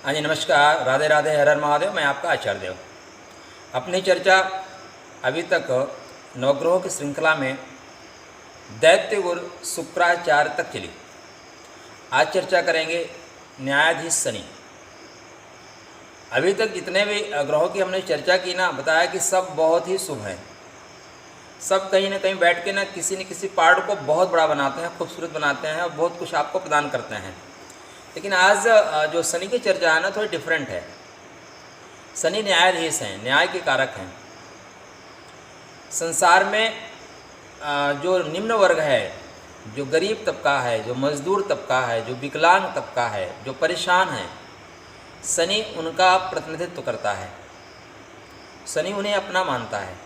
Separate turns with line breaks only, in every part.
हाँ जी, नमस्कार, राधे राधे, हर हर महादेव। मैं आपका आचार्य देव। अपनी चर्चा अभी तक नवग्रहों की श्रृंखला में दैत्य गुरु शुक्राचार्य तक चली। आज चर्चा करेंगे न्यायाधीश शनि। अभी तक जितने भी ग्रहों की हमने चर्चा की ना, बताया कि सब बहुत ही शुभ हैं। सब कहीं ना कहीं बैठ के ना किसी न किसी पार्ट को बहुत बड़ा बनाते हैं, खूबसूरत बनाते हैं और बहुत कुछ आपको प्रदान करते हैं। लेकिन आज जो शनि की चर्चा है ना, थोड़ी डिफरेंट है। शनि न्यायाधीश हैं, न्याय के कारक हैं। संसार में जो निम्न वर्ग है, जो गरीब तबका है, जो मजदूर तबका है, जो विकलांग तबका है, जो परेशान है, शनि उनका प्रतिनिधित्व करता है। शनि उन्हें अपना मानता है।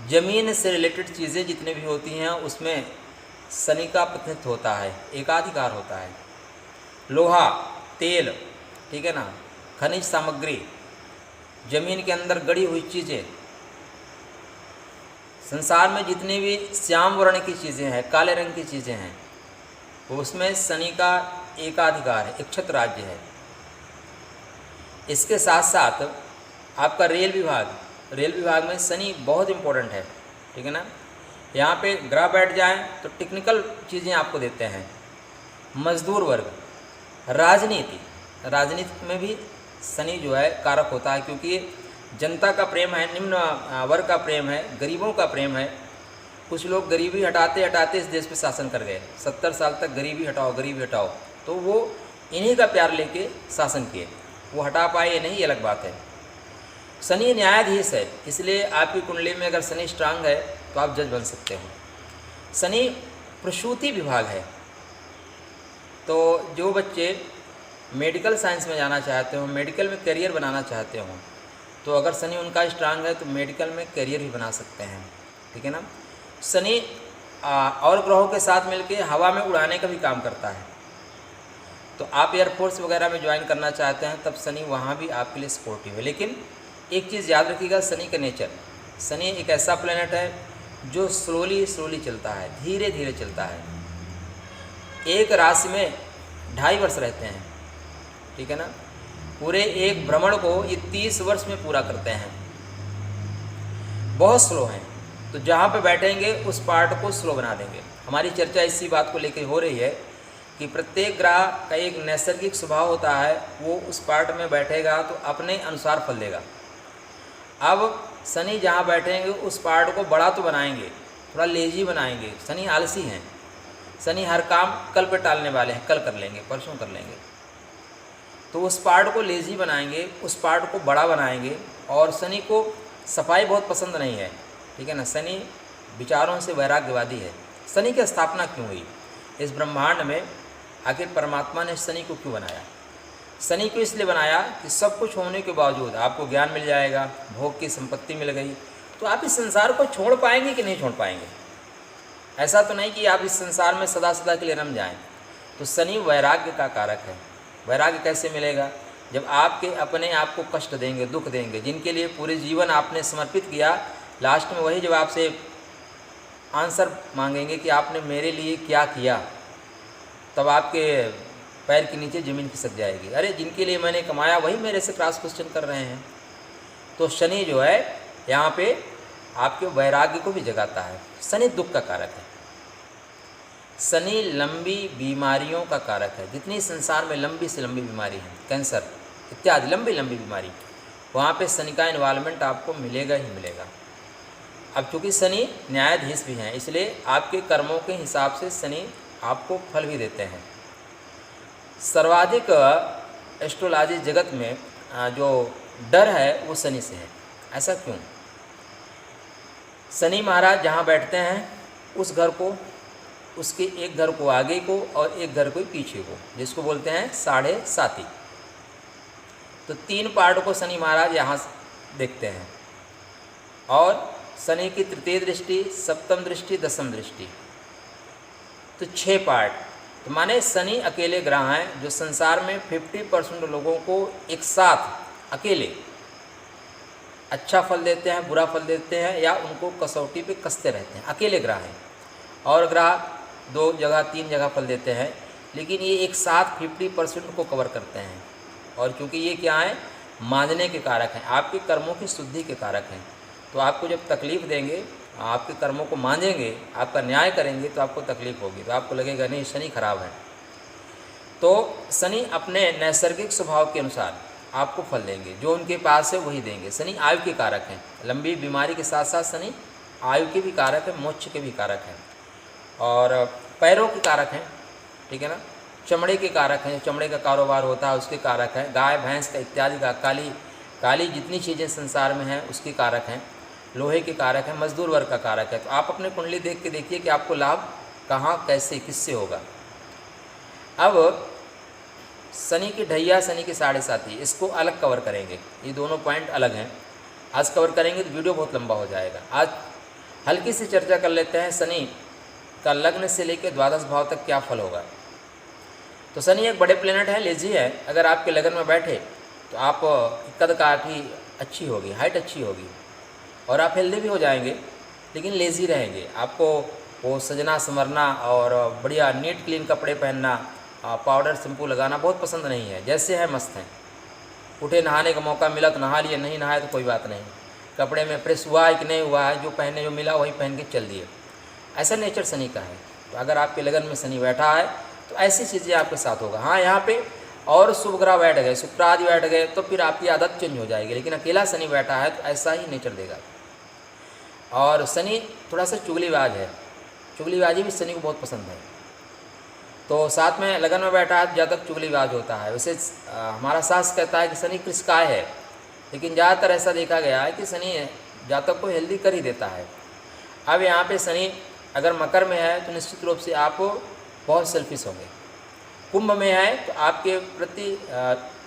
जमीन से रिलेटेड चीज़ें जितनी भी होती हैं उसमें शनि का प्रतिनिधित्व होता है, एकाधिकार होता है। लोहा, तेल, ठीक है ना, खनिज सामग्री, जमीन के अंदर गड़ी हुई चीज़ें, संसार में जितनी भी श्याम वर्ण की चीज़ें हैं, काले रंग की चीज़ें हैं, उसमें शनि का एकाधिकार है, इक्षत राज्य है। इसके साथ साथ आपका रेल विभाग में शनि बहुत इम्पोर्टेंट है, ठीक है ना। यहाँ पे ग्रह बैठ जाएं तो टेक्निकल चीज़ें आपको देते हैं। मजदूर वर्ग, राजनीति में भी शनि जो है कारक होता है, क्योंकि जनता का प्रेम है, निम्न वर्ग का प्रेम है, गरीबों का प्रेम है। कुछ लोग गरीबी हटाते हटाते इस देश पे शासन कर गए। 70 साल तक गरीबी हटाओ, तो वो इन्हीं का प्यार लेके शासन किए। वो हटा पाए ये नहीं, ये अलग बात है। शनि न्यायाधीश है, इसलिए आपकी कुंडली में अगर शनि स्ट्रांग है तो आप जज बन सकते हो। शनि प्रसूति विभाग है, तो जो बच्चे मेडिकल साइंस में जाना चाहते हो, मेडिकल में करियर बनाना चाहते हो, तो अगर शनि उनका स्ट्रांग है तो मेडिकल में करियर भी बना सकते हैं, ठीक है ना। शनि और ग्रहों के साथ मिलके हवा में उड़ाने का भी काम करता है। तो आप एयरफोर्स वगैरह में ज्वाइन करना चाहते हैं तब शनि वहाँ भी आपके लिए सपोर्टिव है। लेकिन एक चीज़ याद रखिएगा, शनि का नेचर, शनि एक ऐसा प्लेनेट है जो स्लोली चलता है, धीरे धीरे चलता है। एक राशि में 2.5 वर्ष रहते हैं, ठीक है ना। पूरे एक भ्रमण को ये 30 वर्ष में पूरा करते हैं। बहुत स्लो हैं, तो जहाँ पे बैठेंगे उस पार्ट को स्लो बना देंगे। हमारी चर्चा इसी बात को लेकर हो रही है कि प्रत्येक ग्रह का एक नैसर्गिक स्वभाव होता है, वो उस पार्ट में बैठेगा तो अपने अनुसार फल देगा। अब शनि जहाँ बैठेंगे उस पार्ट को बड़ा तो बनाएंगे, थोड़ा लेजी बनाएंगे। शनि आलसी हैं, शनि हर काम कल पे टालने वाले हैं, कल कर लेंगे, परसों कर लेंगे। तो उस पार्ट को लेजी बनाएंगे, उस पार्ट को बड़ा बनाएंगे। और शनि को सफाई बहुत पसंद नहीं है, ठीक है ना। शनि विचारों से वैराग्यवादी है। शनि की स्थापना क्यों हुई इस ब्रह्मांड में? आखिर परमात्मा ने शनि को क्यों बनाया? शनि को इसलिए बनाया कि सब कुछ होने के बावजूद आपको ज्ञान मिल जाएगा, भोग की संपत्ति मिल गई, तो आप इस संसार को छोड़ पाएंगे कि नहीं छोड़ पाएंगे? ऐसा तो नहीं कि आप इस संसार में सदा सदा के लिए रम जाएं। तो शनि वैराग्य का कारक है। वैराग्य कैसे मिलेगा? जब आपके अपने आप को कष्ट देंगे, दुख देंगे, जिनके लिए पूरे जीवन आपने समर्पित किया, लास्ट में वही जब आपसे आंसर मांगेंगे कि आपने मेरे लिए क्या किया, तब आपके पैर के नीचे ज़मीन खिसक जाएगी। अरे जिनके लिए मैंने कमाया वही मेरे से क्रॉस क्वेश्चन कर रहे हैं। तो शनि जो है यहाँ पे आपके वैराग्य को भी जगाता है। शनि दुख का कारक है। शनि लंबी बीमारियों का कारक है। जितनी संसार में लंबी से लंबी बीमारी है, कैंसर इत्यादि लंबी बीमारी, वहाँ पे शनि का इन्वॉल्वमेंट आपको मिलेगा ही मिलेगा। अब चूँकि शनि न्यायाधीश भी हैं, इसलिए आपके कर्मों के हिसाब से शनि आपको फल भी देते हैं। सर्वाधिक एस्ट्रोलॉजी जगत में जो डर है वो शनि से है। ऐसा क्यों? शनि महाराज जहाँ बैठते हैं उस घर को, उसके एक घर को आगे को और एक घर को पीछे को, जिसको बोलते हैं 7.5। तो 3 पार्ट को शनि महाराज यहाँ देखते हैं। और शनि की तृतीय दृष्टि, सप्तम दृष्टि, दसम दृष्टि, तो 6 पार्ट। तो माने शनि अकेले ग्रह हैं जो संसार में 50% लोगों को एक साथ अकेले अच्छा फल देते हैं, बुरा फल देते हैं, या उनको कसौटी पे कसते रहते हैं। अकेले ग्रह हैं। और ग्रह 2 जगह 3 जगह फल देते हैं, लेकिन ये एक साथ 50% को कवर करते हैं। और क्योंकि ये क्या है, मांझने के कारक हैं, आपके कर्मों की शुद्धि के कारक हैं। तो आपको जब तकलीफ़ देंगे, आपके कर्मों को मांझेंगे, आपका न्याय करेंगे, तो आपको तकलीफ़ होगी, तो आपको लगेगा नहीं शनि खराब है। तो शनि अपने नैसर्गिक स्वभाव के अनुसार आपको फल देंगे, जो उनके पास है वही देंगे। शनि आयु के कारक हैं, लंबी बीमारी के साथ साथ शनि आयु के भी कारक है, मोक्ष के भी कारक हैं, और पैरों के कारक हैं, ठीक है ना, चमड़े के कारक हैं, चमड़े का कारोबार होता है उसके कारक हैं, गाय भैंस का इत्यादि का, काली जितनी चीज़ें संसार में हैं उसके कारक हैं, लोहे के कारक हैं, मजदूर वर्ग का कारक है। तो आप अपने कुंडली देख के देखिए कि आपको लाभ कहाँ, कैसे, किससे होगा। अब शनि की ढैया, शनि की साढ़े साथी, इसको अलग कवर करेंगे, ये दोनों पॉइंट अलग हैं। आज कवर करेंगे तो वीडियो बहुत लंबा हो जाएगा। आज हल्की सी चर्चा कर लेते हैं, शनि का लग्न से लेकर द्वादश भाव तक क्या फल होगा। तो शनि एक बड़े प्लेनेट है, लेजी है। अगर आपके लगन में बैठे तो आप कद काठी अच्छी होगी, हाइट अच्छी होगी, और आप हेल्दी भी हो जाएंगे, लेकिन लेज़ी रहेंगे। आपको वो सजना संवरना और बढ़िया नीट क्लीन कपड़े पहनना, पाउडर शैम्पू लगाना बहुत पसंद नहीं है। जैसे है मस्त हैं, उठे नहाने का मौका मिला तो नहा लिए, नहीं नहाए तो कोई बात नहीं, कपड़े में प्रेस हुआ है कि नहीं हुआ है, जो पहनने जो मिला वही पहन के चल दिए। ऐसा नेचर शनि का है। तो अगर आपके लगन में शनि बैठा है तो ऐसी चीज़ें आपके साथ होगा। हाँ, यहाँ पे और शुभ ग्रह बैठ गए, शुक्र आदि बैठ गए तो फिर आपकी आदत चेंज हो जाएगी, लेकिन अकेला शनि बैठा है तो ऐसा ही नेचर देगा। और शनि थोड़ा सा चुगलीबाज है, चुगलीबाजी भी शनि को बहुत पसंद है। तो साथ में लगन में बैठा है ज़्यादा चुगलीबाज होता है। वैसे हमारा शास्त्र कहता है कि शनि कृषकाय है, लेकिन ज़्यादातर ऐसा देखा गया है कि शनि जातक को हेल्दी कर ही देता है। अब यहाँ पे शनि अगर मकर में है तो निश्चित रूप से आप बहुत सेल्फिश होंगे। कुंभ में है तो आपके प्रति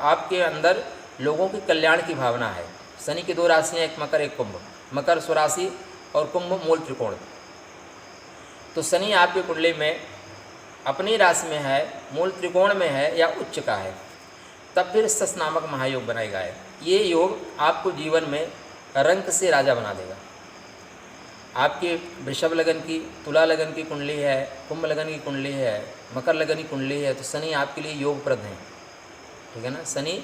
आपके अंदर लोगों की कल्याण की भावना है। शनि की दो राशियाँ, एक मकर एक कुंभ, मकर स्वराशि और कुंभ मूल त्रिकोण। तो शनि आपकी कुंडली में अपनी राशि में है, मूल त्रिकोण में है या उच्च का है, तब फिर सस नामक महायोग बनाएगा है। ये योग आपको जीवन में रंक से राजा बना देगा। आपके वृषभ लगन की, तुला लगन की कुंडली है, कुंभ लगन की कुंडली है, मकर लगन की कुंडली है, तो शनि आपके लिए योगप्रद हैं, ठीक है ना। शनि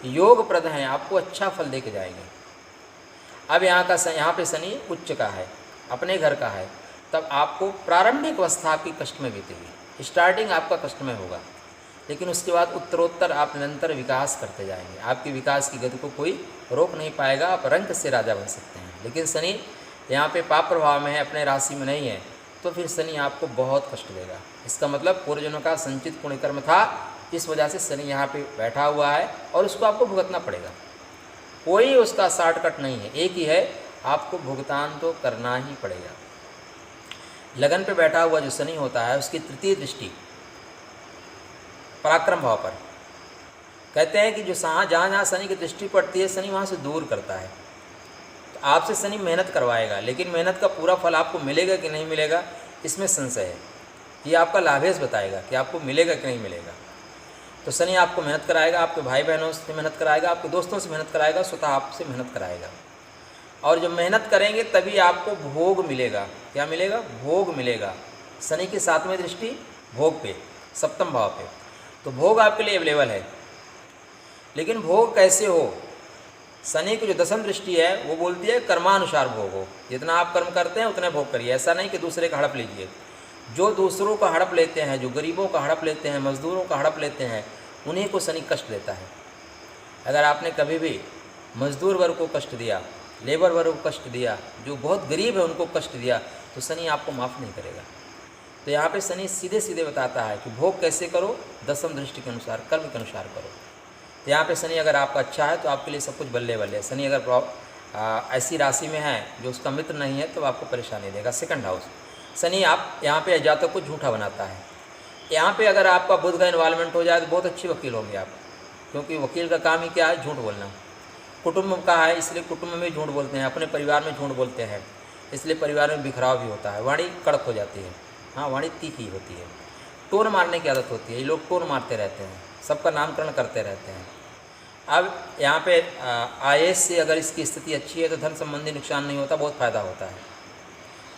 योगप्रद हैं, आपको अच्छा फल दे के जाएंगे। अब यहाँ पे शनि उच्च का है, अपने घर का है, तब आपको प्रारंभिक अवस्था आपकी कष्ट में बीतेगी। स्टार्टिंग आपका कष्ट में होगा, लेकिन उसके बाद उत्तरोत्तर आप निरंतर विकास करते जाएंगे। आपके विकास की गति को कोई रोक नहीं पाएगा, आप रंक से राजा बन सकते हैं। लेकिन शनि यहाँ पे पाप प्रभाव में है, अपने राशि में नहीं है, तो फिर शनि आपको बहुत कष्ट देगा। इसका मतलब पूर्वजन्म का संचित पुण्य कर्म था, इस वजह से शनि यहाँ पे बैठा हुआ है और उसको आपको भुगतना पड़ेगा। कोई उसका शॉर्टकट नहीं है, एक ही है, आपको भुगतान तो करना ही पड़ेगा। लगन पे बैठा हुआ जो शनि होता है उसकी तृतीय दृष्टि पराक्रम भाव पर, कहते हैं कि जो जहाँ जहाँ शनि की दृष्टि पड़ती है शनि वहाँ से दूर करता है। तो आपसे शनि मेहनत करवाएगा, लेकिन मेहनत का पूरा फल आपको मिलेगा कि नहीं मिलेगा इसमें संशय है। ये आपका लाभेश बताएगा कि आपको मिलेगा कि नहीं मिलेगा। तो शनि आपको मेहनत कराएगा, आपके भाई बहनों से मेहनत कराएगा, आपके दोस्तों से मेहनत कराएगा, स्वतः आपसे मेहनत कराएगा। और जब मेहनत करेंगे तभी आपको भोग मिलेगा। क्या मिलेगा? भोग मिलेगा। शनि की सातवीं दृष्टि भोग पे, सप्तम भाव पे, तो भोग आपके लिए अवेलेबल है। लेकिन भोग कैसे हो? शनि की जो दसम दृष्टि है वो बोलती है कर्मानुसार भोग हो। जितना आप कर्म करते हैं उतने भोग करिए। ऐसा नहीं कि दूसरे का हड़प लीजिए। जो दूसरों का हड़प लेते हैं, जो गरीबों का हड़प लेते हैं, मजदूरों का हड़प लेते हैं, उन्हीं को शनि कष्ट देता है। अगर आपने कभी भी मजदूर वर्ग को कष्ट दिया, लेबर वर्ग को कष्ट दिया, जो बहुत गरीब है उनको कष्ट दिया, तो शनि आपको माफ़ नहीं करेगा। तो यहाँ पे शनि सीधे सीधे बताता है कि भोग कैसे करो, दसम दृष्टि के अनुसार, कर्म के अनुसार करो। तो यहाँ पे शनि अगर आपका अच्छा है तो आपके लिए सब कुछ बल्ले बल्ले। शनि अगर ऐसी राशि में है जो उसका मित्र नहीं है तो आपको परेशानी देगा। सेकंड हाउस शनि आप यहाँ पे जातक को झूठा बनाता है। यहाँ पे अगर आपका बुध का इन्वॉल्वमेंट हो जाए तो बहुत अच्छे वकील होंगे आप, क्योंकि वकील का काम ही क्या है? झूठ बोलना। कुटुंब का है इसलिए कुटुंब में झूठ बोलते हैं, अपने परिवार में झूठ बोलते हैं, इसलिए परिवार में बिखराव भी होता है। वाणी कड़क हो जाती है, हाँ वाणी तीखी होती है, टोन मारने की आदत होती है। ये लोग टोन मारते रहते हैं, सबका नामकरण करते रहते हैं। अब यहाँ पे आईएएस से अगर इसकी स्थिति अच्छी है तो धन संबंधी नुकसान नहीं होता, बहुत फ़ायदा होता है।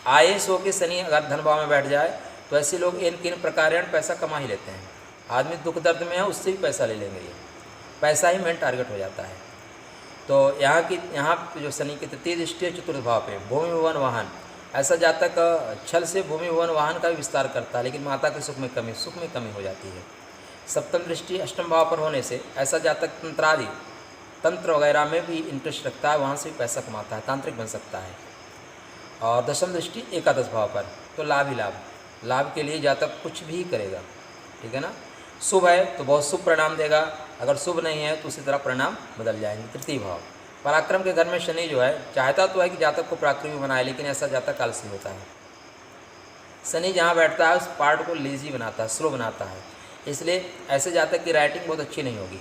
आईएएस हो के शनि अगर धन भाव में बैठ जाए तो ऐसे लोग इन किन प्रकारेण पैसा कमा ही लेते हैं। आदमी दुख दर्द में है, उससे भी पैसा ले लेंगे, ये पैसा ही मेन टारगेट हो जाता है। तो यहाँ पे जो शनि की तृतीय दृष्टि है चतुर्थ भाव पे, भूमि भवन वाहन, ऐसा जातक छल से भूमि भवन वाहन का भी विस्तार करता है, लेकिन माता के सुख में कमी हो जाती है। सप्तम दृष्टि अष्टम भाव पर होने से ऐसा जातक तंत्र वगैरह में भी इंटरेस्ट रखता है, वहाँ से भी पैसा कमाता है, तांत्रिक बन सकता है। और दशम दृष्टि एकादश भाव पर, तो लाभ ही लाभ के लिए जातक कुछ भी करेगा, ठीक है ना। शुभ है तो बहुत शुभ परिणाम देगा, अगर शुभ नहीं है तो उसी तरह परिणाम बदल जाएंगे। तृतीय भाव पराक्रम के घर में शनि जो है चाहता तो है कि जातक को पराक्रमी बनाए, लेकिन ऐसा जातक आलसी होता है। शनि जहाँ बैठता है उस पार्ट को लेजी बनाता है, स्लो बनाता है, इसलिए ऐसे जातक की राइटिंग बहुत अच्छी नहीं होगी।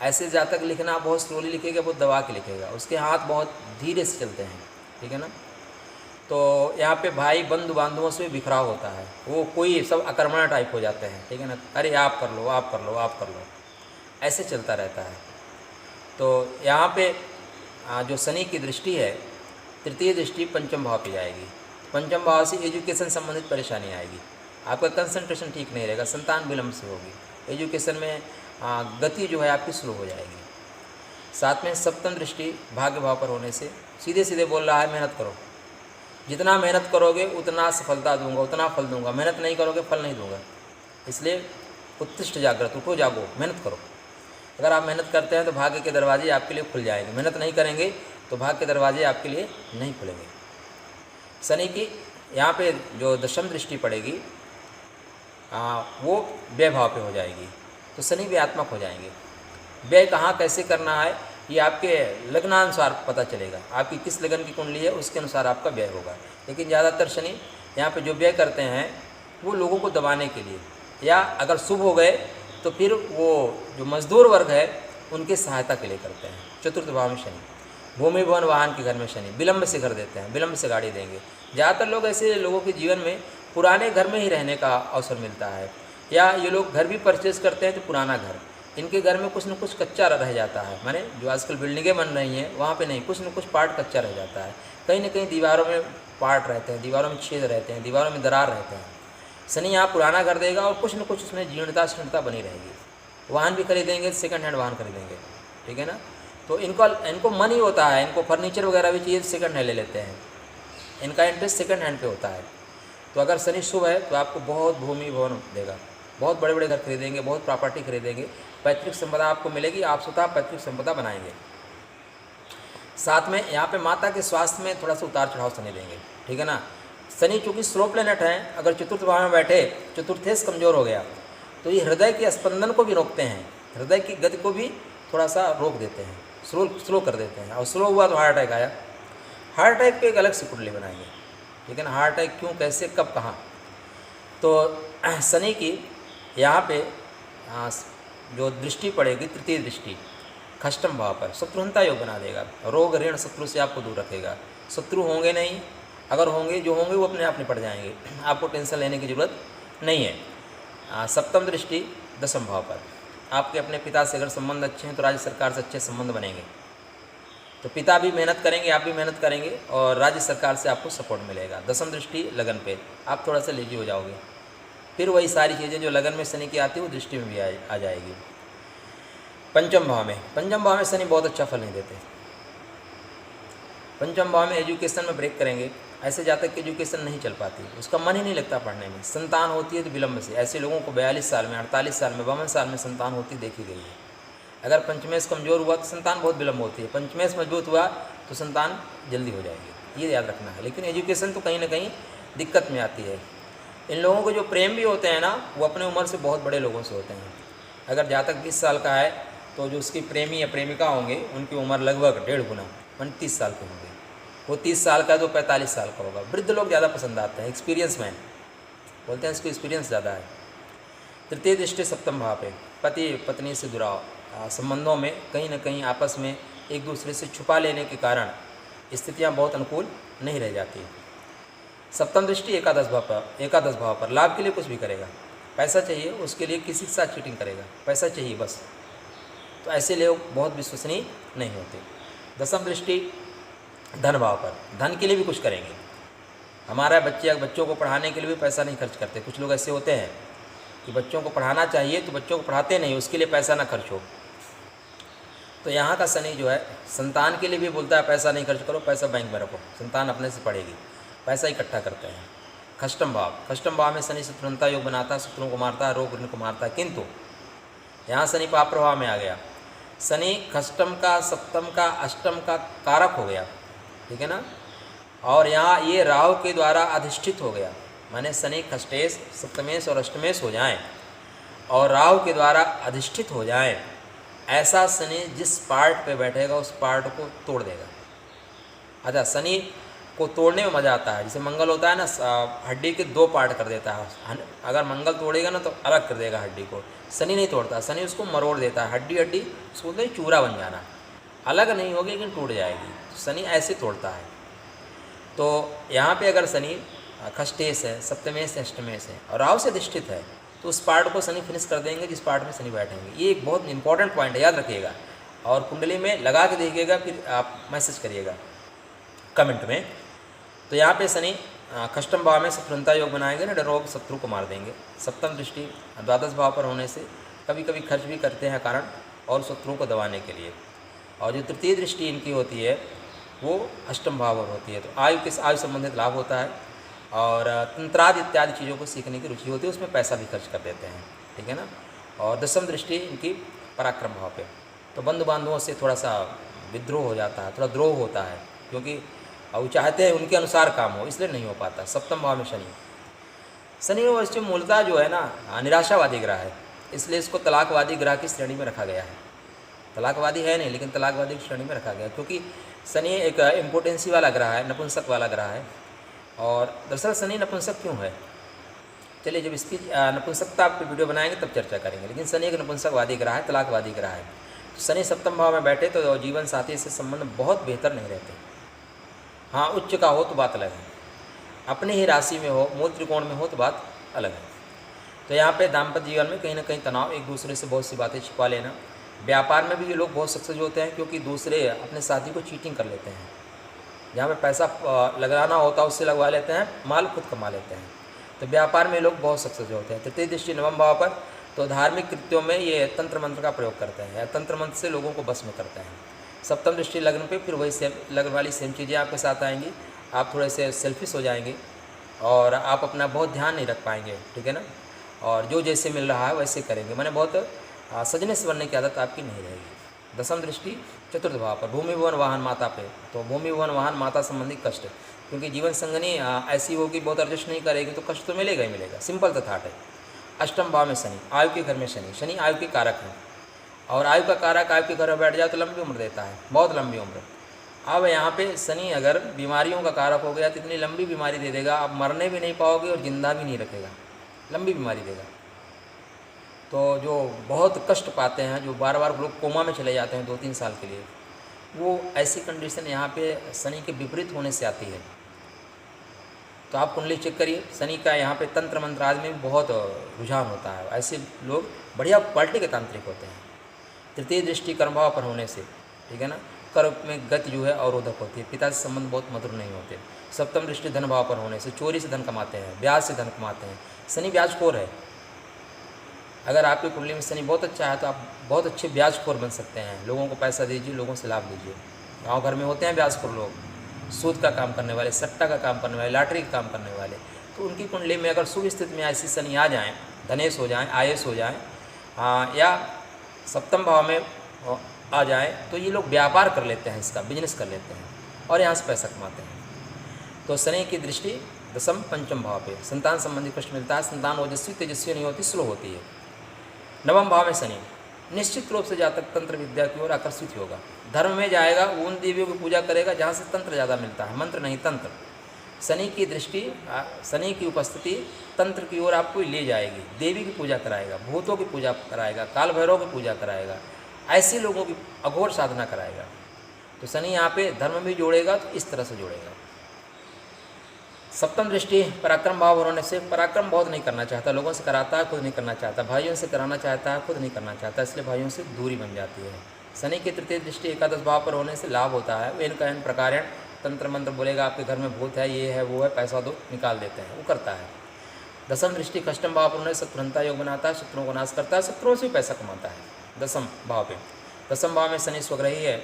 ऐसे जातक लिखना बहुत स्लोली लिखेगा, बहुत दबा के लिखेगा, उसके हाथ बहुत धीरे से चलते हैं, ठीक है ना। तो यहाँ पे भाई बंधु बांधवों से बिखराव होता है, वो कोई सब आक्रमण टाइप हो जाते हैं, ठीक है ना। अरे आप कर लो, आप कर लो, आप कर लो, ऐसे चलता रहता है। तो यहाँ पे जो शनि की दृष्टि है, तृतीय दृष्टि पंचम भाव पे जाएगी। पंचम भाव से एजुकेशन संबंधित परेशानी आएगी, आपका कंसंट्रेशन ठीक नहीं रहेगा, संतान विलम्ब से होगी, एजुकेशन में गति जो है आपकी स्लो हो जाएगी। साथ में सप्तम दृष्टि भाग्य भाव पर होने से सीधे सीधे बोल रहा है मेहनत करो, जितना मेहनत करोगे उतना सफलता दूंगा, उतना फल दूंगा, मेहनत नहीं करोगे फल नहीं दूंगा। इसलिए उत्तिष्ठ जागृत, उठो जागो, मेहनत करो। अगर आप मेहनत करते हैं तो भाग्य के दरवाजे आपके लिए खुल जाएंगे, मेहनत नहीं करेंगे तो भाग्य के दरवाजे आपके लिए नहीं खुलेंगे। शनि की यहाँ पे जो दशम दृष्टि पड़ेगी वो व्यय भाव पे हो जाएगी, तो शनि व्ययात्मक हो जाएंगे। व्यय कहाँ कैसे करना है ये आपके लग्नानुसार पता चलेगा, आपकी किस लगन की कुंडली है उसके अनुसार आपका व्यय होगा। लेकिन ज़्यादातर शनि यहाँ पे जो व्यय करते हैं वो लोगों को दबाने के लिए, या अगर शुभ हो गए तो फिर वो जो मजदूर वर्ग है उनके सहायता के लिए करते हैं। चतुर्थ भाव में शनि, भूमि भवन वाहन के घर में शनि, विलम्ब से घर देते हैं, विलम्ब से गाड़ी देंगे। ज़्यादातर लोग ऐसे लोगों के जीवन में पुराने घर में ही रहने का अवसर मिलता है, या ये लोग घर भी परचेज करते हैं तो पुराना घर, इनके घर में कुछ न कुछ कच्चा रह जाता है। माने जो आजकल बिल्डिंगें बन रही हैं वहाँ पे नहीं, कुछ न कुछ पार्ट कच्चा रह जाता है, कहीं न कहीं दीवारों में पार्ट रहते हैं, दीवारों में छेद रहते हैं, दीवारों में दरार रहते हैं। शनि यहाँ पुराना घर देगा और कुछ न कुछ उसमें जीर्णता बनी रहेगी। वाहन भी खरीदेंगे, सेकंड हैंड वाहन खरीदेंगे, ठीक है ना। तो इनको मन ही होता है, इनको फर्नीचर वगैरह भी चाहिए, सेकंड हैंड ले लेते हैं, इनका इंटरेस्ट सेकंड हैंड पे होता है। तो अगर शनि शुभ है तो आपको बहुत भूमि भवन देगा, बहुत बड़े बड़े घर खरीदेंगे, बहुत प्रॉपर्टी खरीदेंगे, पैतृक संपदा आपको मिलेगी, आप स्वतः पैतृक संपदा बनाएंगे। साथ में यहाँ पे माता के स्वास्थ्य में थोड़ा सा उतार चढ़ाव शनि देंगे, ठीक है ना। शनि चूँकि स्लो प्लेनेट है, अगर चतुर्थ भाव में बैठे, चतुर्थेश कमज़ोर हो गया तो ये हृदय के स्पंदन को भी रोकते हैं, हृदय की गति को भी थोड़ा सा रोक देते हैं, स्लो कर देते हैं। और स्लो हुआ तो हार्ट अटैक आया, हार्ट अटैक पे एक अलग से कुंडली बनाएंगे, ठीक है ना। हार्ट अटैक क्यों, कैसे, कब, कहाँ। तो शनि की यहाँ पे जो दृष्टि पड़ेगी तृतीय दृष्टि खष्टम भाव पर, शत्रुहंता योग बना देगा, रोग ऋण शत्रु से आपको दूर रखेगा। शत्रु होंगे नहीं, अगर होंगे जो होंगे वो अपने आप निपट जाएंगे, आपको टेंशन लेने की ज़रूरत नहीं है। सप्तम दृष्टि दशम भाव पर, आपके अपने पिता से अगर संबंध अच्छे हैं तो राज्य सरकार से अच्छे संबंध बनेंगे, तो पिता भी मेहनत करेंगे, आप भी मेहनत करेंगे और राज्य सरकार से आपको सपोर्ट मिलेगा। दशम दृष्टि लगन पे, आप थोड़ा सा लेजी हो जाओगे, फिर वही सारी चीज़ें जो लगन में शनि की आती है वो दृष्टि में भी आ जाएगी। पंचम भाव में शनि बहुत अच्छा फल नहीं देते। पंचम भाव में एजुकेशन में ब्रेक करेंगे, ऐसे जातक की एजुकेशन नहीं चल पाती, उसका मन ही नहीं लगता पढ़ने में, संतान होती है तो विलम्ब से। ऐसे लोगों को 42 साल में, 48 साल में, 52 साल में संतान होती देखी गई है। अगर पंचमेश कमज़ोर हुआ तो संतान बहुत विलम्ब होती है, पंचमेश मजबूत हुआ तो संतान जल्दी हो जाएगी, ये याद रखना है। लेकिन एजुकेशन तो कहीं ना कहीं दिक्कत में आती है। इन लोगों को जो प्रेम भी होते हैं ना, वो अपने उम्र से बहुत बड़े लोगों से होते हैं। अगर जातक 20 साल का है तो जो उसकी प्रेमी या प्रेमिका होंगे उनकी उम्र लगभग 1.5 गुना 29 साल के होंगे। वो 30 साल का है तो 45 साल का होगा। वृद्ध लोग ज़्यादा पसंद आते हैं, एक्सपीरियंस मैन बोलते हैं, इसको एक्सपीरियंस ज़्यादा है। तृतीय दृष्टि सप्तम भाव पे, पति पत्नी से जुड़ाव, संबंधों में कहीं ना कहीं आपस में एक दूसरे से छुपा लेने के कारण स्थितियाँ बहुत अनुकूल नहीं रह जाती। सप्तम दृष्टि एकादश भाव पर, लाभ के लिए कुछ भी करेगा, पैसा चाहिए उसके लिए किसी के साथ चीटिंग करेगा, पैसा चाहिए बस, तो ऐसे लोग बहुत विश्वसनीय नहीं होते। दशम दृष्टि धन भाव पर, धन के लिए भी कुछ करेंगे। हमारा बच्चों को पढ़ाने के लिए भी पैसा नहीं खर्च करते, कुछ लोग ऐसे होते हैं कि बच्चों को पढ़ाना चाहिए तो बच्चों को पढ़ाते नहीं, उसके लिए पैसा ना खर्च हो। तो यहाँ का शनि जो है संतान के लिए भी बोलता है पैसा नहीं खर्च करो, पैसा बैंक में रखो, संतान अपने से पढ़ेगी, पैसा इकट्ठा करते हैं। खष्टम भाव में शनि शत्रुता योग बनाता है, शत्रुओं को मारता है, रोग को मारता है। किंतु यहाँ शनि पाप प्रभाव में आ गया, शनि खष्टम का, सप्तम का, अष्टम का कारक हो गया, ठीक है ना। और यहाँ ये राहु के द्वारा अधिष्ठित हो गया, माने शनि खष्टेश, सप्तमेश और अष्टमेश हो जाएं और राहु के द्वारा अधिष्ठित हो जाएं, ऐसा शनि जिस पार्ट पे बैठेगा उस पार्ट को तोड़ देगा। अच्छा, शनि को तोड़ने में मज़ा आता है, जैसे मंगल होता है ना, हड्डी के 2 पार्ट कर देता है। अगर मंगल तोड़ेगा ना तो अलग कर देगा हड्डी को, शनि नहीं तोड़ता, शनि उसको मरोड़ देता है, हड्डी हड्डी उसको बोलते हैं चूरा बन जाना, अलग नहीं होगी लेकिन टूट जाएगी, शनि ऐसे तोड़ता है। तो यहाँ पे अगर शनि खष्टेश है, सप्तमेश है, अष्टमेश है और राहु से अधिष्ठित है तो उस पार्ट को शनि फिनिश कर देंगे जिस पार्ट में शनि बैठेंगे। ये एक बहुत इंपॉर्टेंट पॉइंट है, याद रखिएगा और कुंडली में लगा के देखिएगा, फिर आप मैसेज करिएगा कमेंट में। तो यहाँ पे शनि खष्टम भाव में शत्रुता योग बनाएंगे ना, रोग शत्रु को मार देंगे। सप्तम दृष्टि द्वादश भाव पर होने से कभी कभी खर्च भी करते हैं कारण और शत्रुओं को दबाने के लिए। और जो तृतीय दृष्टि इनकी होती है वो अष्टम भाव पर होती है, तो आयु संबंधित लाभ होता है और तंत्रादि इत्यादि चीज़ों को सीखने की रुचि होती है, उसमें पैसा भी खर्च कर देते हैं, ठीक है ना। और दशम दृष्टि इनकी पराक्रम भाव पे, तो बंधु बांधवों से थोड़ा सा विद्रोह हो जाता है, थोड़ा द्रोह होता है, क्योंकि वो चाहते हैं उनके अनुसार काम हो, इसलिए नहीं हो पाता। सप्तम भाव में शनि वैसे मूलतः जो है ना निराशावादी ग्रह है, इसलिए इसको तलाकवादी ग्रह की श्रेणी में रखा गया है। तलाकवादी है नहीं लेकिन तलाकवादी की श्रेणी में रखा गया है, क्योंकि शनि एक इम्पोर्टेंसी वाला ग्रह है, नपुंसक वाला ग्रह है। और दरअसल शनि नपुंसक क्यों है, चलिए जब इसकी नपुंसकता पर वीडियो बनाएंगे तब चर्चा करेंगे, लेकिन शनि एक नपुंसकवादी ग्रह है, तलाकवादी ग्रह है। तो शनि सप्तम भाव में बैठे तो जीवन साथी से संबंध बहुत बेहतर नहीं रहते। हाँ, उच्च का हो तो बात अलग है, अपने ही राशि में हो, मूल त्रिकोण में हो तो बात अलग है। तो यहाँ पे दाम्पत्य जीवन में कहीं ना कहीं तनाव, एक दूसरे से बहुत सी बातें छिपा लेना। व्यापार में भी ये लोग बहुत सक्सेस होते हैं, क्योंकि दूसरे अपने साथी को चीटिंग कर लेते हैं, जहाँ पे पैसा लगाना होता है उससे लगवा लेते हैं, माल खुद कमा लेते हैं। तो व्यापार में लोग बहुत सक्सेस होते हैं। तृतीय दृष्टि नवम भाव पर, तो धार्मिक कृत्यों में ये तंत्र मंत्र का प्रयोग करते हैं या तंत्र मंत्र से लोगों को बस में करते हैं। सप्तम दृष्टि लग्न पे, फिर वही सेम लग्न वाली सेम चीज़ें आपके साथ आएंगी, आप थोड़े से सेल्फिश हो जाएंगे और आप अपना बहुत ध्यान नहीं रख पाएंगे, ठीक है ना। और जो जैसे मिल रहा है वैसे करेंगे, मैंने बहुत सजने से बनने की आदत आपकी नहीं रहेगी। दसम दृष्टि चतुर्थ भाव पर, भूमि भवन वाहन माता पे, तो भूमि भवन वाहन माता संबंधी कष्ट, क्योंकि जीवन संगनी ऐसी होगी बहुत एडजस्ट नहीं करेगी तो कष्ट तो मिलेगा ही मिलेगा, सिंपल तथाट है। अष्टम भाव में शनि, आयु के घर में शनि, शनि आयु के कारक है और आयु का कारक आयु के घर में बैठ जाए तो लंबी उम्र देता है, बहुत लंबी उम्र। अब यहाँ पे शनि अगर बीमारियों का कारक हो गया तो इतनी लंबी बीमारी दे देगा, आप मरने भी नहीं पाओगे और जिंदा भी नहीं रखेगा, लंबी बीमारी देगा। तो जो बहुत कष्ट पाते हैं, जो बार बार लोग कोमा में चले जाते हैं 2-3 साल के लिए, वो ऐसी कंडीशन यहाँ पे शनि के विपरीत होने से आती है। तो आप कुंडली चेक करिए, शनि का यहाँ पे तंत्र मंत्र आदि में बहुत रुझान होता है, ऐसे लोग बढ़िया क्वालिटी के तांत्रिक होते हैं। तृतीय दृष्टि कर्मभाव पर होने से, ठीक है ना, कर्म में गति जो है अवरोधक होती है, पिता से संबंध बहुत मधुर नहीं होते। सप्तम दृष्टि धन भाव पर होने से चोरी से धन कमाते हैं, ब्याज से धन कमाते हैं। शनि ब्याजखोर है, अगर आपकी कुंडली में शनि बहुत अच्छा है तो आप बहुत अच्छे ब्याजखोर बन सकते हैं। लोगों को पैसा दीजिए, लोगों से लाभ लीजिए। गाँव घर में होते हैं ब्याजखोर लोग, सूद का काम करने वाले, सट्टा का काम करने वाले, लॉटरी का काम करने वाले। तो उनकी कुंडली में अगर शुभ स्थिति में ऐसी शनि आ जाएँ, धनेश हो जाएँ, आयस हो जाएँ, या सप्तम भाव में आ जाए तो ये लोग व्यापार कर लेते हैं, इसका बिजनेस कर लेते हैं और यहाँ से पैसा कमाते हैं। तो शनि की दृष्टि दशम पंचम भाव पे, संतान संबंधी कष्ट मिलता है, संतान ओजस्वी तेजस्वी नहीं होती, स्लो होती है। नवम भाव में शनि निश्चित रूप से जातक तंत्र विद्या की ओर आकर्षित होगा, धर्म में जाएगा, उन देवियों की पूजा करेगा जहाँ से तंत्र ज़्यादा मिलता है, मंत्र नहीं तंत्र। शनि की दृष्टि, शनि की उपस्थिति तंत्र की ओर आपको ले जाएगी, देवी की पूजा कराएगा, भूतों की पूजा कराएगा, काल भैरव की पूजा कराएगा, ऐसे लोगों की अघोर साधना कराएगा। तो शनि यहाँ पे धर्म भी जोड़ेगा, तो इस तरह से जोड़ेगा। सप्तम दृष्टि पराक्रम भाव होने से, पराक्रम बहुत नहीं करना चाहता, लोगों से कराता है, खुद नहीं करना चाहता, भाइयों से कराना चाहता है, खुद नहीं करना चाहता, इसलिए भाइयों से दूरी बन जाती है। शनि की तृतीय दृष्टि एकादश भाव पर होने से लाभ होता है, वेन का प्रकार तंत्र मंत्र बोलेगा, आपके घर में भूत है, ये है, वो है, पैसा दो, निकाल देते हैं, वो करता है। दसम दृष्टि कष्टम भाव पर होने शत्रुघ्नता योग बनाता है, शत्रुओं को नाश करता है, शत्रुओं से भी पैसा कमाता है दसम भाव पे। दसम भाव में शनि स्वग्रही है,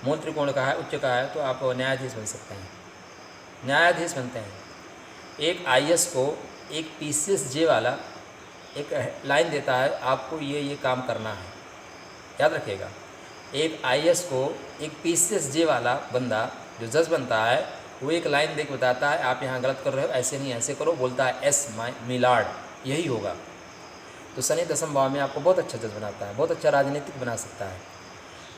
मूल त्रिकोण का है, उच्च का है, तो आप न्यायाधीश बन सकते हैं, न्यायाधीश बनते हैं। एक IAS को एक PCSJ वाला एक लाइन देता है, आपको ये काम करना है, याद रखिएगा। एक IAS को एक PCSJ वाला बंदा जो जज बनता है, वो एक लाइन देख बताता है आप यहाँ गलत कर रहे हो, ऐसे नहीं ऐसे करो, बोलता है एस माई मिलाड, यही होगा। तो शनि दसम भाव में आपको बहुत अच्छा जज बनाता है, बहुत अच्छा राजनीतिक बना सकता है।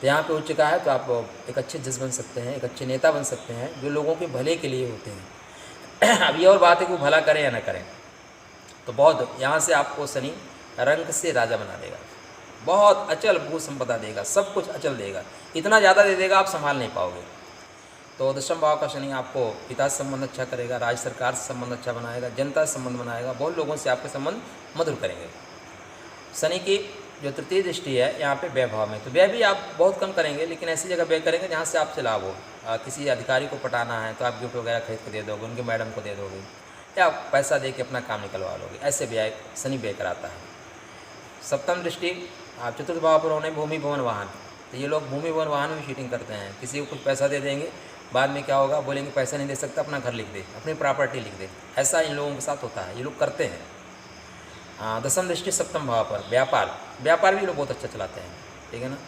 तो यहाँ पे उच्च का है, तो आप एक अच्छे जज बन सकते हैं, एक अच्छे नेता बन सकते हैं जो लोगों के भले के लिए होते हैं। अब ये और बात है कि वो भला करें या ना करें, तो बहुत यहाँ से आपको शनि रंग से राजा बना देगा, बहुत अचल भू संपदा देगा, सब कुछ अचल देगा, इतना ज़्यादा दे देगा आप संभाल नहीं पाओगे। तो दशम भाव का शनि आपको पिता से संबंध अच्छा करेगा, राज्य सरकार से संबंध अच्छा बनाएगा, जनता से संबंध बनाएगा, बहुत लोगों से आपके संबंध मधुर करेंगे। शनि की जो तृतीय दृष्टि है यहाँ पे व्यय भाव में, तो व्यय भी आप बहुत कम करेंगे, लेकिन ऐसी जगह व्यय करेंगे जहाँ से आपसे लाभ हो। किसी अधिकारी को पटाना है तो आप गिफ्ट वगैरह खरीद के दे दोगे, उनके मैडम को दे दोगे, या पैसा दे के अपना काम निकलवा लोगे, ऐसे व्यय शनि व्यय कराता है। सप्तम दृष्टि आप चतुर्थ भाव पर होने भूमि भवन वाहन, तो ये लोग भूमि भवन वाहन में चीटिंग करते हैं, किसी को कुछ पैसा दे देंगे, बाद में क्या होगा, बोलेंगे पैसा नहीं दे सकता, अपना घर लिख दे, अपनी प्रॉपर्टी लिख दे, ऐसा इन लोगों के साथ होता है, ये लोग करते हैं। दसम दृष्टि सप्तम भाव पर व्यापार, व्यापार भी लोग बहुत अच्छा चलाते हैं, ठीक है ना।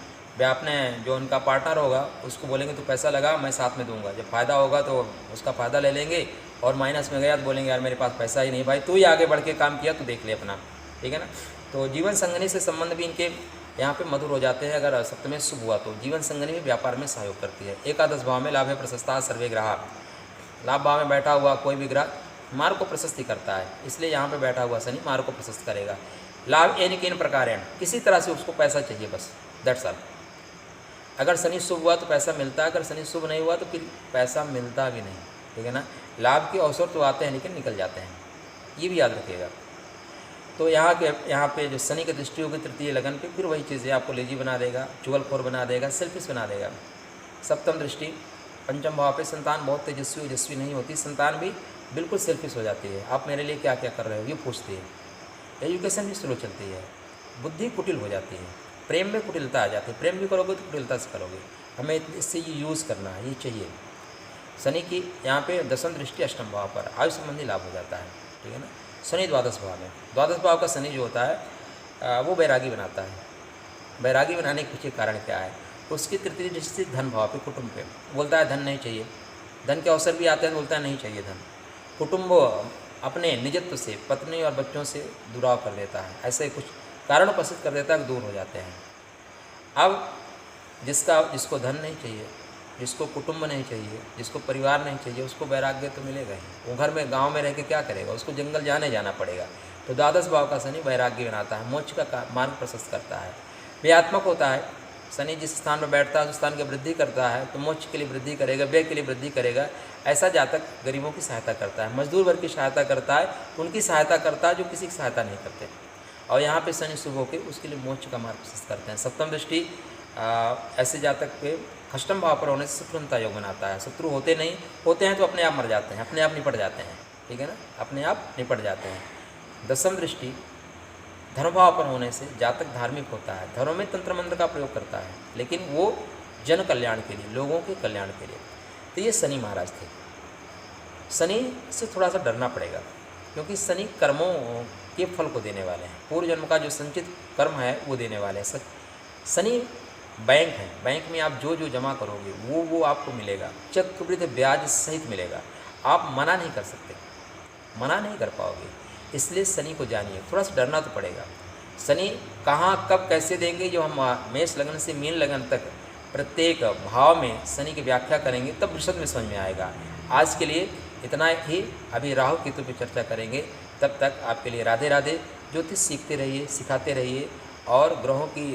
आपने जो उनका पार्टनर होगा उसको बोलेंगे तो पैसा लगा, मैं साथ में दूंगा, जब फ़ायदा होगा तो उसका फ़ायदा ले लेंगे, और माइनस में गया तो बोलेंगे यार मेरे पास पैसा ही नहीं, भाई तू ही आगे बढ़ के काम किया तो देख ले अपना, ठीक है ना। तो जीवन संगनी से संबंध भी इनके यहाँ पे मधुर हो जाते हैं, अगर सप्तमी शुभ हुआ तो जीवन संगनी भी व्यापार में सहयोग करती है। एकादश भाव में लाभ है प्रशस्ता सर्वे ग्रह, लाभ भाव में बैठा हुआ कोई भी ग्रह मार्ग को प्रशस्ति करता है, इसलिए यहाँ पे बैठा हुआ शनि मार्ग को प्रशस्त करेगा। लाभ एन किन प्रकार हैं, किसी तरह से उसको पैसा चाहिए बस, दैट्स ऑल। अगर शनि शुभ हुआ तो पैसा मिलता है, अगर शनि शुभ नहीं हुआ तो फिर पैसा मिलता भी नहीं, ठीक है ना। लाभ के अवसर तो आते हैं लेकिन निकल जाते हैं, ये भी याद रखिएगा। तो यहाँ पे जो शनि की दृष्टि होगी तृतीय लगन पे, फिर वही चीज़ें आपको लेजी बना देगा, चुगलखोर बना देगा, सेल्फिश बना देगा। सप्तम दृष्टि पंचम भाव पे संतान बहुत तेजस्वी नहीं होती, संतान भी बिल्कुल सेल्फिश हो जाती है, आप मेरे लिए क्या क्या कर रहे हो ये पूछती है। एजुकेशन भी स्लो चलती है, बुद्धि कुटिल हो जाती है, प्रेम में कुटिलता आ जाती है, प्रेम भी करोगे तो कुटिलता से करोगे, हमें इससे ये यूज़ करना है, ये चाहिए। शनि की यहाँ पे दसम दृष्टि अष्टम भाव पर आयु संबंधी लाभ हो जाता है, ठीक है ना। शनि द्वादश भाव में, द्वादश भाव का शनि जो होता है वो बैरागी बनाता है। बैरागी बनाने के पीछे कारण क्या है, उसकी तृतीय दृष्टि धन भाव पे, कुटुंब पे, बोलता है धन नहीं चाहिए, धन के अवसर भी आते हैं, बोलता है नहीं चाहिए धन। कुटुंब अपने निजत्व से, पत्नी और बच्चों से दुराव कर देता है, ऐसे कुछ कारण उपस्थित कर देता है कि दूर हो जाते हैं। अब जिसको धन नहीं चाहिए, जिसको कुटुंब नहीं चाहिए, जिसको परिवार नहीं चाहिए, उसको वैराग्य तो मिलेगा ही, वो घर में गांव में रह के क्या करेगा, उसको जंगल जाना पड़ेगा। तो द्वादश भाव का शनि वैराग्य बनाता है, मोक्ष का मार्ग प्रशस्त करता है, व्ययात्मक होता है। शनि जिस स्थान पर बैठता है उस स्थान की वृद्धि करता है, तो मोक्ष के लिए वृद्धि करेगा, व्यय के लिए वृद्धि करेगा। ऐसा जातक गरीबों की सहायता करता है, मजदूर वर्ग की सहायता करता है, उनकी सहायता करता है जो किसी की सहायता नहीं करते। और यहाँ पे शनि शुभ होकर उसके लिए मोक्ष का मार्ग प्रशस्त करते हैं। सप्तम दृष्टि ऐसे जातक पे अष्टम भाव पर होने से शत्रुघ्नता योग बनाता है, शत्रु होते नहीं, होते हैं तो अपने आप मर जाते हैं, अपने आप निपट जाते हैं, ठीक है ना, अपने आप निपट जाते हैं। दसम दृष्टि धर्म भाव पर होने से जातक धार्मिक होता है, धर्म में तंत्र मंत्र का प्रयोग करता है, लेकिन वो जन कल्याण के लिए, लोगों के कल्याण के लिए। तो ये शनि महाराज थे। शनि से थोड़ा सा डरना पड़ेगा, क्योंकि शनि कर्मों के फल को देने वाले हैं, पूर्व जन्म का जो संचित कर्म है वो देने वाले हैं। शनि बैंक है, बैंक में आप जो जमा करोगे वो आपको मिलेगा, चक्रवृद्धि ब्याज सहित मिलेगा, आप मना नहीं कर सकते, मना नहीं कर पाओगे। इसलिए शनि को जानिए, थोड़ा सा डरना तो पड़ेगा। शनि कहाँ कब कैसे देंगे, जो हम मेष लगन से मीन लगन तक प्रत्येक भाव में शनि की व्याख्या करेंगे तब वृषभ में समझ में आएगा। आज के लिए इतना ही, अभी राहु केतु पे चर्चा करेंगे। तब तक आपके लिए राधे राधे। ज्योतिष सीखते रहिए, सिखाते रहिए, और ग्रहों की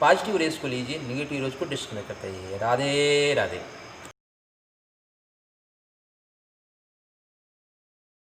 पॉजिटिव रेज को लीजिए, निगेटिव रेज को डिस्कनेक्ट करते रहिए। राधे राधे।